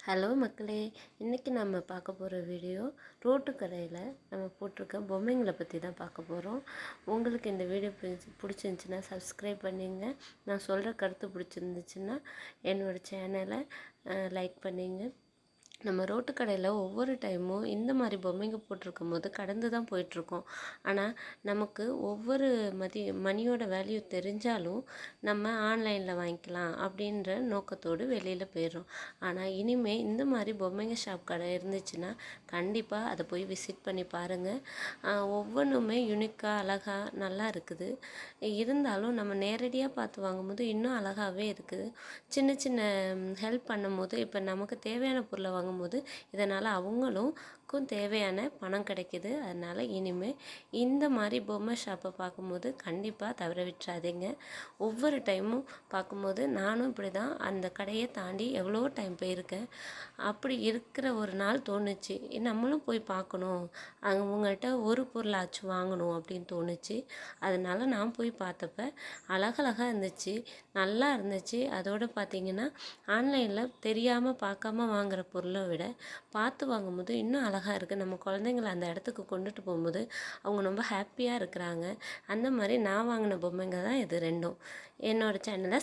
Hello மக்களே, இன்றைக்கி நம்ம பார்க்க போகிற வீடியோ ரோட்டு கடையில் நம்ம போட்டிருக்க பொம்மைங்களை பற்றி தான் பார்க்க போகிறோம். உங்களுக்கு இந்த வீடியோ பிடிச்சிருந்துச்சின்னா சப்ஸ்கிரைப் பண்ணிங்க. நான் சொல்கிற கருத்து பிடிச்சிருந்துச்சுன்னா என்னோடய சேனலை லைக் பண்ணிங்க. நம்ம ரோட்டு கடையில் ஒவ்வொரு டைமும் இந்த மாதிரி பொம்மைங்க போட்டிருக்கும் போது கடந்து தான் போயிட்டுருக்கோம். ஆனால் நமக்கு ஒவ்வொரு மணியோட வேல்யூ தெரிஞ்சாலும் நம்ம ஆன்லைனில் வாங்கிக்கலாம் அப்படின்ற நோக்கத்தோடு வெளியில் போயிடுறோம். ஆனால் இனிமேல் இந்த மாதிரி பொம்மைங்க ஷாப் கடை இருந்துச்சுன்னா கண்டிப்பாக அதை போய் விசிட் பண்ணி பாருங்கள். ஒவ்வொன்றுமே யூனிக்காக அழகாக நல்லா இருக்குது. இருந்தாலும் நம்ம நேரடியாக பார்த்து வாங்கும்போது இன்னும் அழகாகவே இருக்குது. சின்ன சின்ன ஹெல்ப் பண்ணும்போது இப்போ நமக்கு தேவையான பொருளை வாங்கும்போது இதனால் அவங்களுக்கும் தேவையான பணம் கிடைக்கிது. அதனால் இனிமேல் இந்த மாதிரி பொம்மை ஷாப்பை பார்க்கும்போது கண்டிப்பாக தவற விட்டுறாதீங்க. ஒவ்வொரு டைமும் பார்க்கும்போது நானும் இப்படி தான் அந்த கடையை தாண்டி எவ்வளோ டைம் போயிருக்கேன். அப்படி இருக்கிற ஒரு நாள் தோணுச்சு, நம்மளும் போய் பார்க்கணும், அவங்கள்ட்ட ஒரு பொருளாச்சும் வாங்கணும் அப்படின்னு தோணுச்சு. அதனால் நான் போய் பார்த்தப்ப அழகழகாக இருந்துச்சு, நல்லா இருந்துச்சு. அதோடு பார்த்திங்கன்னா ஆன்லைனில் தெரியாமல் பார்க்காம வாங்குகிற பொருளை விட பார்த்து வாங்கும்போது இன்னும் அழகாக இருக்குது. நம்ம குழந்தைங்கள அந்த இடத்துக்கு கொண்டுட்டு போகும்போது அவங்க ரொம்ப ஹாப்பியாக இருக்கிறாங்க. அந்த மாதிரி நான் வாங்கின பொம்மைங்க தான் இது ரெண்டும். என்னோடய சேனலை